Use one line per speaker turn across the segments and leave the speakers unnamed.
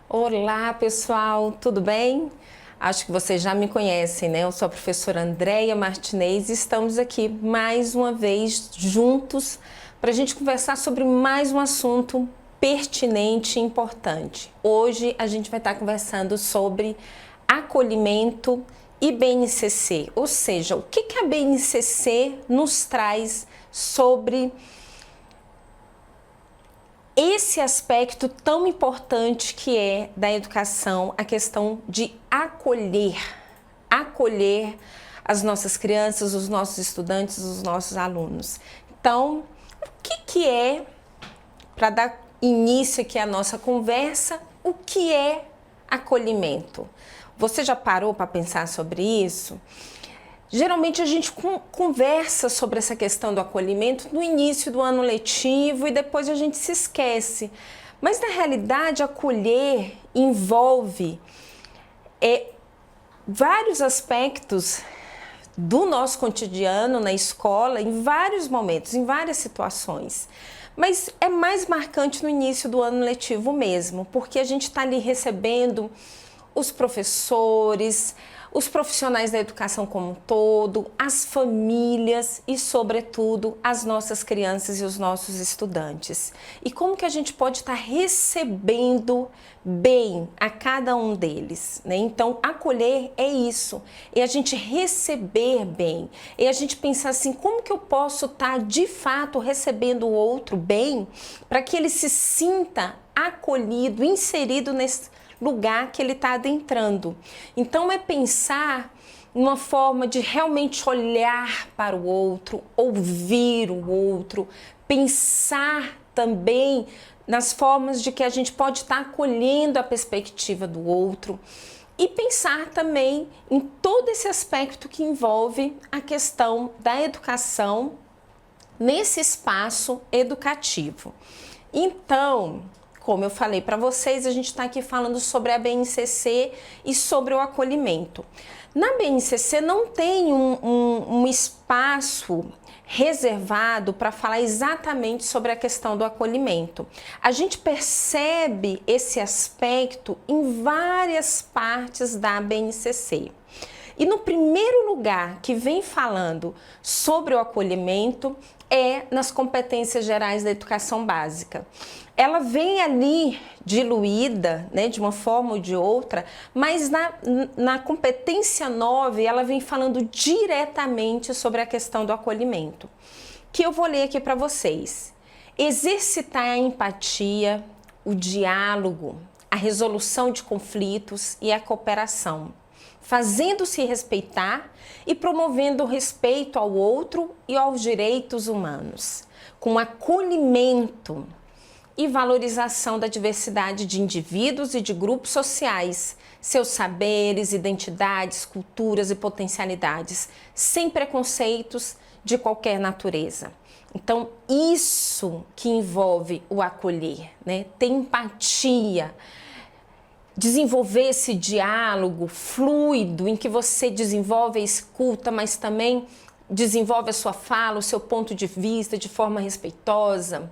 Olá pessoal, tudo bem? Acho que vocês já me conhecem, né? Eu sou a professora Andréia Martinez e estamos aqui mais uma vez juntos para a gente conversar sobre mais um assunto pertinente e importante. Hoje a gente vai estar conversando sobre acolhimento e BNCC, ou seja, o que a BNCC nos traz sobre esse aspecto tão importante que é da educação, a questão de acolher as nossas crianças, os nossos estudantes, os nossos alunos. Então, o que é, para dar início aqui à nossa conversa, o que é acolhimento? Você já parou para pensar sobre isso? Geralmente a gente conversa sobre essa questão do acolhimento no início do ano letivo e depois a gente se esquece. Mas na realidade acolher envolve vários aspectos do nosso cotidiano na escola, em vários momentos, em várias situações. Mas é mais marcante no início do ano letivo mesmo, porque a gente está ali recebendo os professores, os profissionais da educação como um todo, as famílias e, sobretudo, as nossas crianças e os nossos estudantes. E como que a gente pode estar recebendo bem a cada um deles, né? Então, acolher é isso, é a gente receber bem, é a gente pensar assim, como que eu posso estar de fato recebendo o outro bem para que ele se sinta acolhido, inserido nesse lugar que ele está adentrando. Então é pensar numa forma de realmente olhar para o outro, ouvir o outro, pensar também nas formas de que a gente pode estar acolhendo a perspectiva do outro e pensar também em todo esse aspecto que envolve a questão da educação nesse espaço educativo. Então, como eu falei para vocês, a gente está aqui falando sobre a BNCC e sobre o acolhimento. Na BNCC não tem um espaço reservado para falar exatamente sobre a questão do acolhimento. A gente percebe esse aspecto em várias partes da BNCC. E no primeiro lugar que vem falando sobre o acolhimento é nas competências gerais da educação básica. Ela vem ali diluída, né, de uma forma ou de outra, mas na competência 9 ela vem falando diretamente sobre a questão do acolhimento, que eu vou ler aqui para vocês. Exercitar a empatia, o diálogo, a resolução de conflitos e a cooperação, fazendo-se respeitar e promovendo o respeito ao outro e aos direitos humanos, com acolhimento e valorização da diversidade de indivíduos e de grupos sociais, seus saberes, identidades, culturas e potencialidades, sem preconceitos de qualquer natureza. Então, isso que envolve o acolher, né? Ter empatia, desenvolver esse diálogo fluido em que você desenvolve a escuta, mas também desenvolve a sua fala, o seu ponto de vista de forma respeitosa.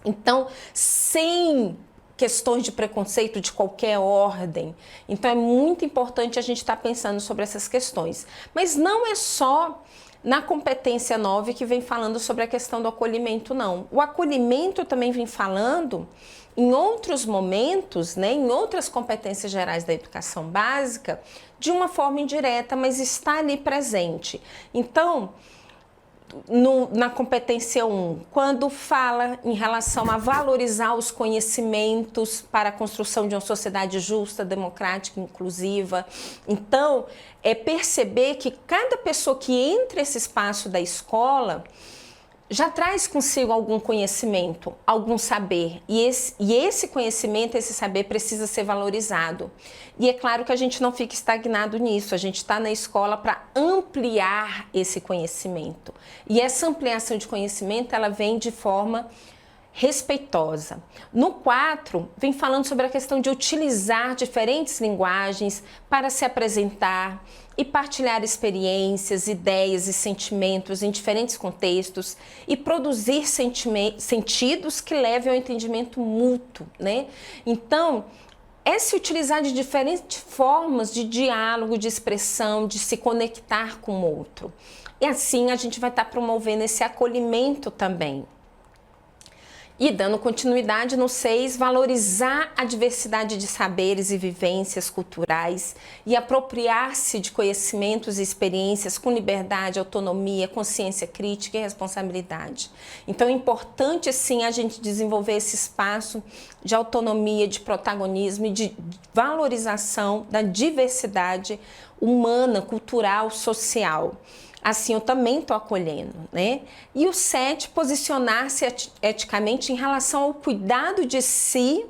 Então, sem questões de preconceito de qualquer ordem. Então, é muito importante a gente estar pensando sobre essas questões. Mas não é só na competência 9 que vem falando sobre a questão do acolhimento, não. O acolhimento também vem falando em outros momentos, né, em outras competências gerais da educação básica, de uma forma indireta, mas está ali presente. Então, na competência 1, quando fala em relação a valorizar os conhecimentos para a construção de uma sociedade justa, democrática, inclusiva. Então, é perceber que cada pessoa que entra nesse espaço da escola já traz consigo algum conhecimento, algum saber, e esse conhecimento, esse saber precisa ser valorizado. E é claro que a gente não fica estagnado nisso, a gente está na escola para ampliar esse conhecimento. E essa ampliação de conhecimento, ela vem de forma respeitosa. No 4, vem falando sobre a questão de utilizar diferentes linguagens para se apresentar e partilhar experiências, ideias e sentimentos em diferentes contextos e produzir sentidos que levem ao entendimento mútuo, né? Então, é se utilizar de diferentes formas de diálogo, de expressão, de se conectar com o outro. E assim a gente vai estar promovendo esse acolhimento também. E dando continuidade no 6, valorizar a diversidade de saberes e vivências culturais e apropriar-se de conhecimentos e experiências com liberdade, autonomia, consciência crítica e responsabilidade. Então é importante sim a gente desenvolver esse espaço de autonomia, de protagonismo e de valorização da diversidade humana, cultural, social. Assim, eu também estou acolhendo, né? E o 7, posicionar-se eticamente em relação ao cuidado de si,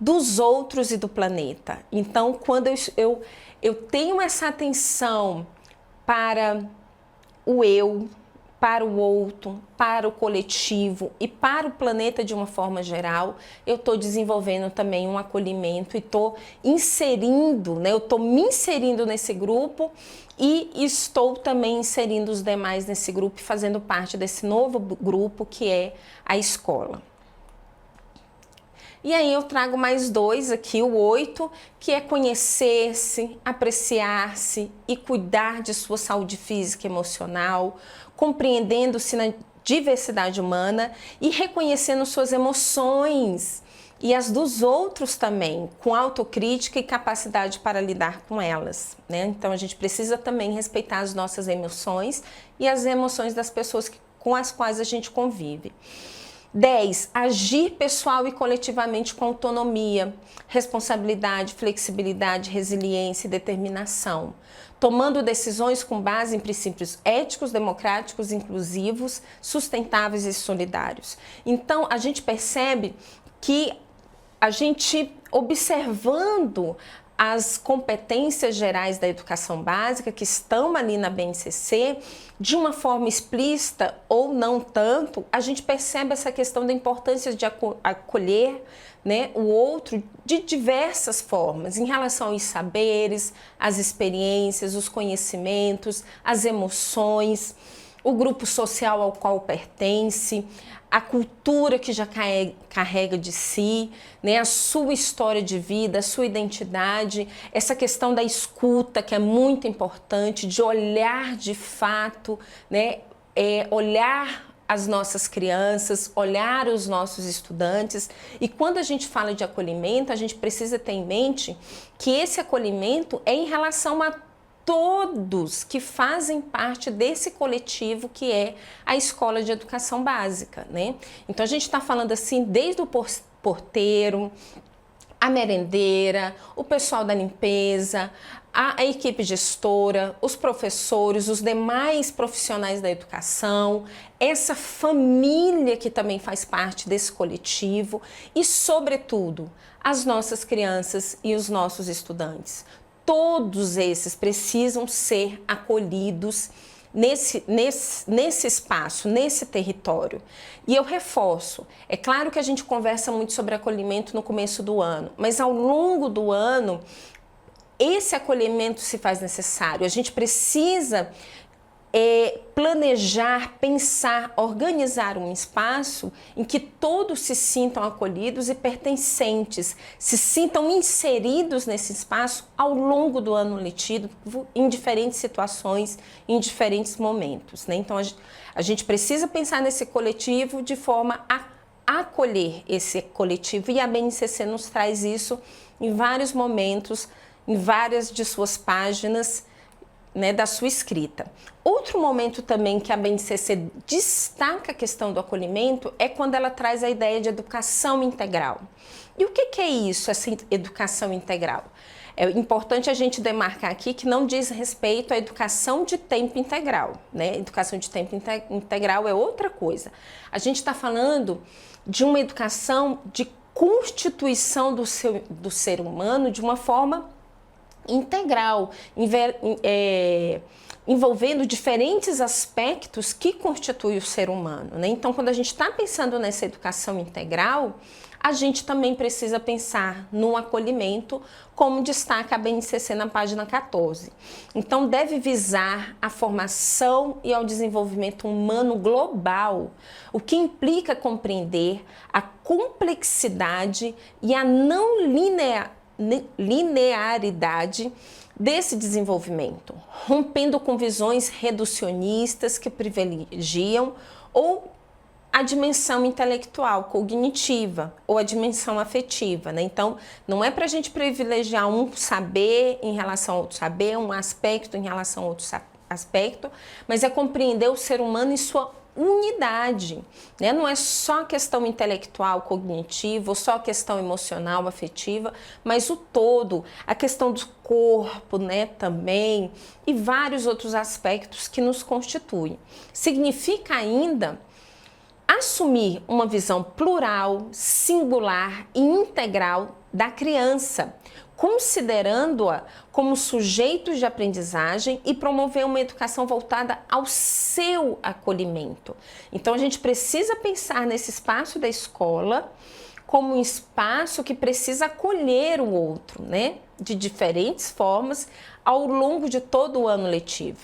dos outros e do planeta. Então, quando eu tenho essa atenção para o eu, para o outro, para o coletivo e para o planeta de uma forma geral, eu estou desenvolvendo também um acolhimento e estou inserindo, né? Eu estou me inserindo nesse grupo e estou também inserindo os demais nesse grupo, fazendo parte desse novo grupo que é a escola. E aí eu trago mais 2 aqui, o 8, que é conhecer-se, apreciar-se e cuidar de sua saúde física e emocional, compreendendo-se na diversidade humana e reconhecendo suas emoções e as dos outros também, com autocrítica e capacidade para lidar com elas, né? Então a gente precisa também respeitar as nossas emoções e as emoções das pessoas com as quais a gente convive. 10. Agir pessoal e coletivamente com autonomia, responsabilidade, flexibilidade, resiliência e determinação, tomando decisões com base em princípios éticos, democráticos, inclusivos, sustentáveis e solidários. Então, a gente percebe que a gente, observando as competências gerais da educação básica que estão ali na BNCC, de uma forma explícita ou não tanto, a gente percebe essa questão da importância de acolher, né, o outro de diversas formas, em relação aos saberes, às experiências, os conhecimentos, as emoções, o grupo social ao qual pertence, a cultura que já carrega de si, né, a sua história de vida, a sua identidade, essa questão da escuta que é muito importante, de olhar de fato, né, olhar as nossas crianças, olhar os nossos estudantes. E quando a gente fala de acolhimento, a gente precisa ter em mente que esse acolhimento é em relação a todos que fazem parte desse coletivo que é a Escola de Educação Básica, né? Então a gente está falando assim desde o porteiro, a merendeira, o pessoal da limpeza, a equipe gestora, os professores, os demais profissionais da educação, essa família que também faz parte desse coletivo e, sobretudo, as nossas crianças e os nossos estudantes. Todos esses precisam ser acolhidos nesse espaço, nesse território. E eu reforço, é claro que a gente conversa muito sobre acolhimento no começo do ano, mas ao longo do ano, esse acolhimento se faz necessário. A gente precisa planejar, pensar, organizar um espaço em que todos se sintam acolhidos e pertencentes, se sintam inseridos nesse espaço ao longo do ano letivo, em diferentes situações, em diferentes momentos, né? Então a gente precisa pensar nesse coletivo de forma a acolher esse coletivo, e a BNCC nos traz isso em vários momentos, em várias de suas páginas, né, da sua escrita. Outro momento também que a BNCC destaca a questão do acolhimento é quando ela traz a ideia de educação integral. E o que é isso, essa educação integral? É importante a gente demarcar aqui que não diz respeito à educação de tempo integral, né? Educação de tempo integral é outra coisa. A gente está falando de uma educação de constituição do ser humano de uma forma integral, envolvendo diferentes aspectos que constituem o ser humano, né? Então, quando a gente está pensando nessa educação integral, a gente também precisa pensar no acolhimento, como destaca a BNCC na página 14. Então, deve visar a formação e ao desenvolvimento humano global, o que implica compreender a complexidade e a não linearidade desse desenvolvimento, rompendo com visões reducionistas que privilegiam ou a dimensão intelectual, cognitiva, ou a dimensão afetiva, né? Então, não é para a gente privilegiar um saber em relação a outro saber, um aspecto em relação a outro aspecto, mas é compreender o ser humano em sua unidade, né? Não é só questão intelectual, cognitiva, ou só questão emocional, afetiva, mas o todo, a questão do corpo, né, também, e vários outros aspectos que nos constituem. Significa ainda assumir uma visão plural, singular e integral da criança, considerando-a como sujeito de aprendizagem e promover uma educação voltada ao seu acolhimento. Então, a gente precisa pensar nesse espaço da escola como um espaço que precisa acolher o outro, né? De diferentes formas ao longo de todo o ano letivo.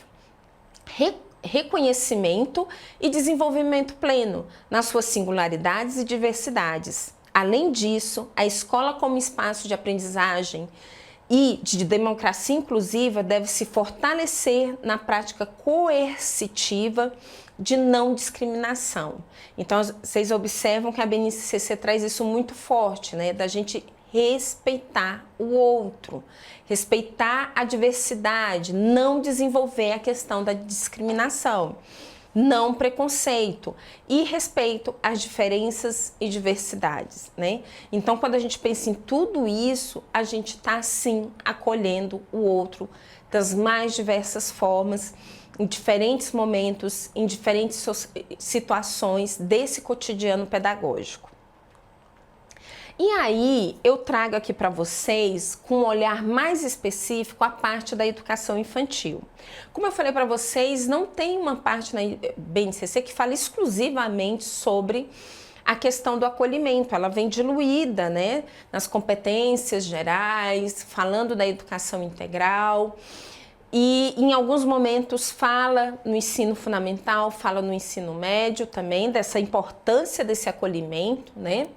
Reconhecimento e desenvolvimento pleno nas suas singularidades e diversidades. Além disso, a escola como espaço de aprendizagem e de democracia inclusiva deve se fortalecer na prática coercitiva de não discriminação. Então, vocês observam que a BNCC traz isso muito forte, né? Da gente respeitar o outro, respeitar a diversidade, não desenvolver a questão da discriminação, não preconceito e respeito às diferenças e diversidades, né? Então, quando a gente pensa em tudo isso, a gente está sim acolhendo o outro das mais diversas formas, em diferentes momentos, em diferentes situações desse cotidiano pedagógico. E aí, eu trago aqui para vocês, com um olhar mais específico, a parte da educação infantil. Como eu falei para vocês, não tem uma parte na BNCC que fala exclusivamente sobre a questão do acolhimento. Ela vem diluída, né, nas competências gerais, falando da educação integral. E em alguns momentos fala no ensino fundamental, fala no ensino médio também, dessa importância desse acolhimento, né?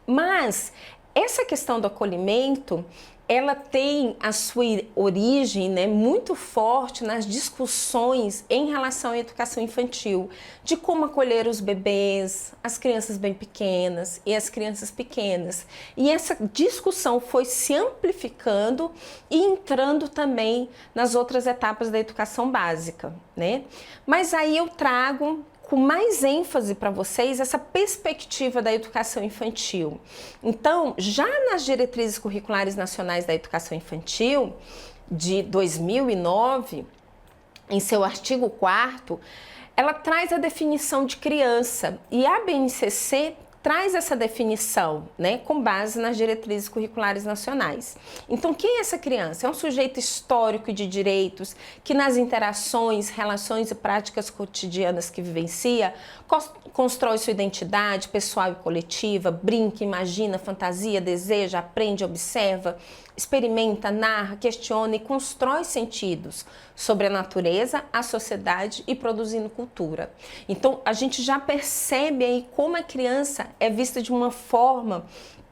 Mas essa questão do acolhimento, ela tem a sua origem, né, muito forte nas discussões em relação à educação infantil, de como acolher os bebês, as crianças bem pequenas e as crianças pequenas. E essa discussão foi se amplificando e entrando também nas outras etapas da educação básica, né? Mas aí eu trago com mais ênfase para vocês essa perspectiva da educação infantil. Então, já nas diretrizes curriculares nacionais da educação infantil de 2009, em seu artigo 4º, ela traz a definição de criança e a BNCC traz essa definição, né, com base nas diretrizes curriculares nacionais. Então, quem é essa criança? É um sujeito histórico e de direitos que nas interações, relações e práticas cotidianas que vivencia, constrói sua identidade pessoal e coletiva, brinca, imagina, fantasia, deseja, aprende, observa, experimenta, narra, questiona e constrói sentidos sobre a natureza, a sociedade e produzindo cultura. Então, a gente já percebe aí como a criança é vista de uma forma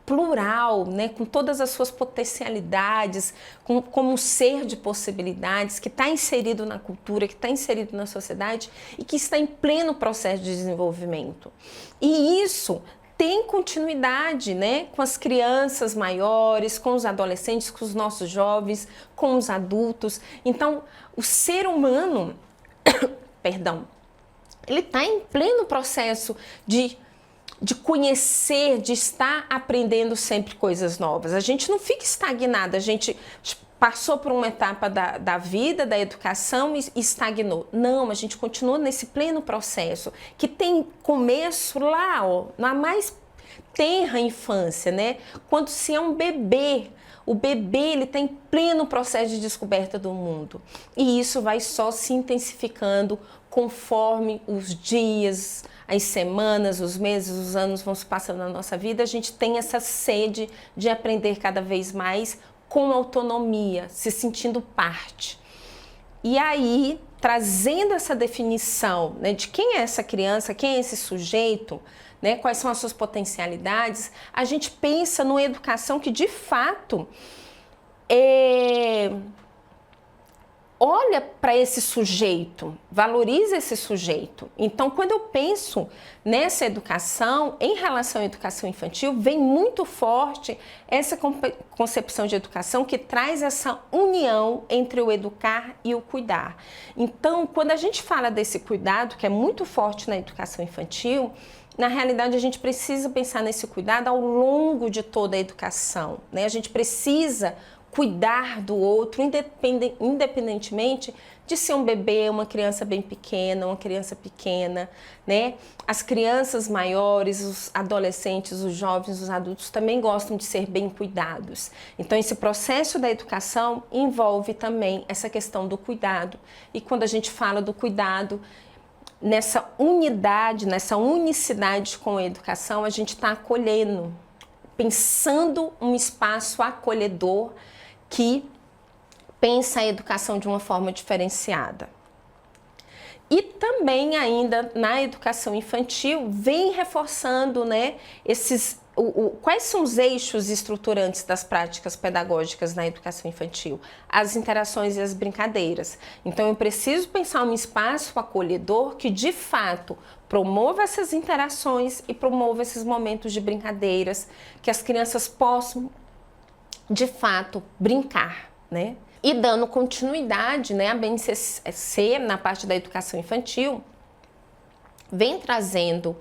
plural, né, com todas as suas potencialidades, como um ser de possibilidades que está inserido na cultura, que está inserido na sociedade e que está em pleno processo de desenvolvimento. E isso tem continuidade, né, com as crianças maiores, com os adolescentes, com os nossos jovens, com os adultos. Então, o ser humano, perdão, ele está em pleno processo de conhecer, de estar aprendendo sempre coisas novas. A gente não fica estagnada, a gente passou por uma etapa da vida, da educação e estagnou. Não, a gente continua nesse pleno processo, que tem começo lá, ó, na mais tenra infância, né? Quando se é um bebê, o bebê ele tem pleno processo de descoberta do mundo. E isso vai só se intensificando conforme os dias, as semanas, os meses, os anos vão se passando na nossa vida. A gente tem essa sede de aprender cada vez mais com autonomia, se sentindo parte. E aí, trazendo essa definição, né, de quem é essa criança, quem é esse sujeito, né, quais são as suas potencialidades, a gente pensa numa educação que de fato olha para esse sujeito, valoriza esse sujeito. Então, quando eu penso nessa educação, em relação à educação infantil, vem muito forte essa concepção de educação que traz essa união entre o educar e o cuidar. Então, quando a gente fala desse cuidado, que é muito forte na educação infantil, na realidade, a gente precisa pensar nesse cuidado ao longo de toda a educação, né? A gente precisa cuidar do outro, independentemente de ser um bebê, uma criança bem pequena, uma criança pequena, né? As crianças maiores, os adolescentes, os jovens, os adultos também gostam de ser bem cuidados. Então, esse processo da educação envolve também essa questão do cuidado. E quando a gente fala do cuidado, nessa unidade, nessa unicidade com a educação, a gente está acolhendo, pensando um espaço acolhedor que pensa a educação de uma forma diferenciada. E também ainda na educação infantil vem reforçando, né, quais são os eixos estruturantes das práticas pedagógicas na educação infantil? As interações e as brincadeiras. Então eu preciso pensar um espaço acolhedor que de fato promova essas interações e promova esses momentos de brincadeiras, que as crianças possam de fato brincar, né? E dando continuidade, né, a BNCC na parte da educação infantil vem trazendo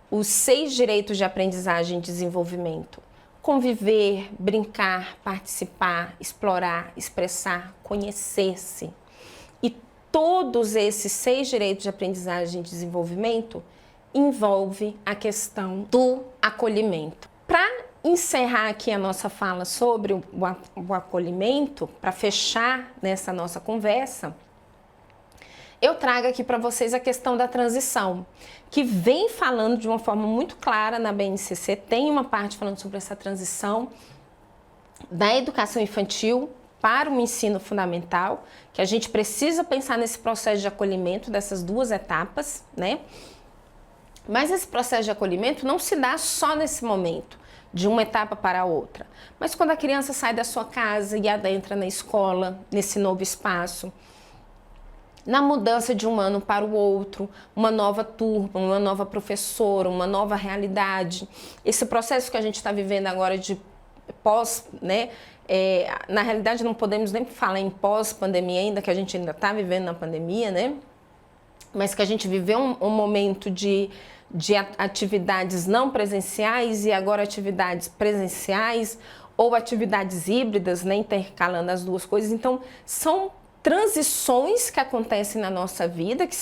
os 6 direitos de aprendizagem e desenvolvimento: conviver, brincar, participar, explorar, expressar, conhecer-se. E todos esses 6 direitos de aprendizagem e desenvolvimento envolve a questão do acolhimento. Para encerrar aqui a nossa fala sobre o acolhimento, para fechar nessa nossa conversa, eu trago aqui para vocês a questão da transição, que vem falando de uma forma muito clara na BNCC, tem uma parte falando sobre essa transição da educação infantil para o ensino fundamental, que a gente precisa pensar nesse processo de acolhimento dessas 2 etapas, né? Mas esse processo de acolhimento não se dá só nesse momento, de uma etapa para a outra, mas quando a criança sai da sua casa e adentra na escola, nesse novo espaço, na mudança de um ano para o outro, uma nova turma, uma nova professora, uma nova realidade. Esse processo que a gente está vivendo agora de pós, né? Na realidade não podemos nem falar em pós-pandemia ainda, que a gente ainda está vivendo na pandemia, né? Mas que a gente viveu um momento de atividades não presenciais e agora atividades presenciais ou atividades híbridas, né, intercalando as 2 coisas. Então, são transições que acontecem na nossa vida, que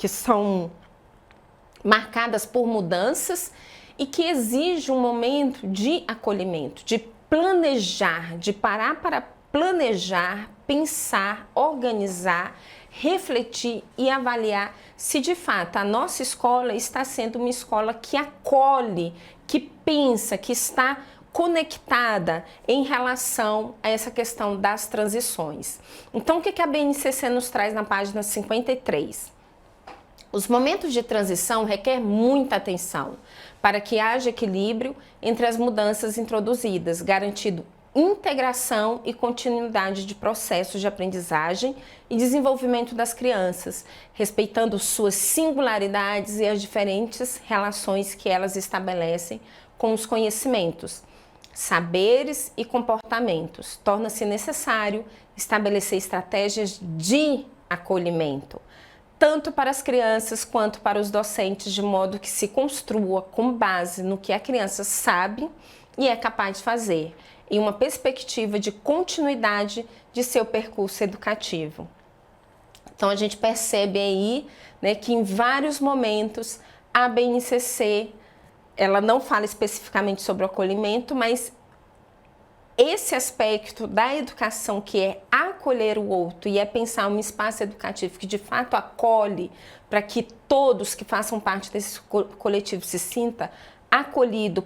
são marcadas por mudanças e que exigem um momento de acolhimento, de planejar, de parar para planejar, pensar, organizar, refletir e avaliar se de fato a nossa escola está sendo uma escola que acolhe, que pensa, que está conectada em relação a essa questão das transições. Então, o que a BNCC nos traz na página 53? Os momentos de transição requer muita atenção para que haja equilíbrio entre as mudanças introduzidas, garantindo integração e continuidade de processos de aprendizagem e desenvolvimento das crianças, respeitando suas singularidades e as diferentes relações que elas estabelecem com os conhecimentos, saberes e comportamentos. Torna-se necessário estabelecer estratégias de acolhimento, tanto para as crianças quanto para os docentes, de modo que se construa com base no que a criança sabe e é capaz de fazer. em uma perspectiva de continuidade de seu percurso educativo. Então a gente percebe aí, né, que em vários momentos a BNCC, ela não fala especificamente sobre o acolhimento, mas esse aspecto da educação, que é acolher o outro e é pensar um espaço educativo que de fato acolhe, para que todos que façam parte desse coletivo se sinta acolhido,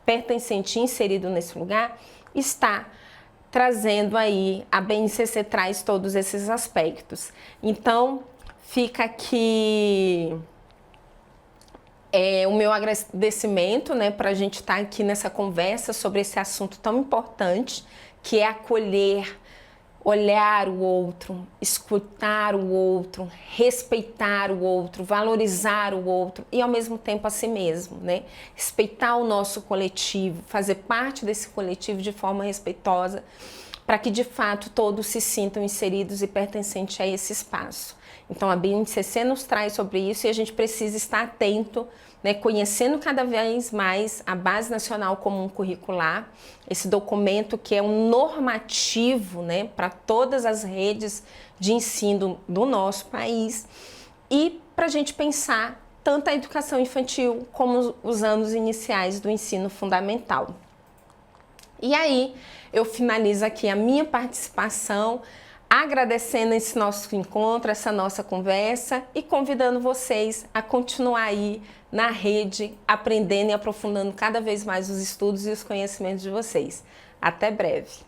pertencente, inserido nesse lugar, está trazendo aí, a BNCC traz todos esses aspectos. Então, fica aqui o meu agradecimento, né, para a gente estar aqui nessa conversa sobre esse assunto tão importante, que é acolher, olhar o outro, escutar o outro, respeitar o outro, valorizar o outro e ao mesmo tempo a si mesmo, né? Respeitar o nosso coletivo, fazer parte desse coletivo de forma respeitosa, para que de fato todos se sintam inseridos e pertencentes a esse espaço. Então a BNCC nos traz sobre isso e a gente precisa estar atento, né, conhecendo cada vez mais a Base Nacional Comum Curricular, esse documento que é um normativo, né, para todas as redes de ensino do nosso país, e para a gente pensar tanto a educação infantil como os anos iniciais do ensino fundamental. E aí eu finalizo aqui a minha participação, agradecendo esse nosso encontro, essa nossa conversa e convidando vocês a continuar aí na rede, aprendendo e aprofundando cada vez mais os estudos e os conhecimentos de vocês. Até breve!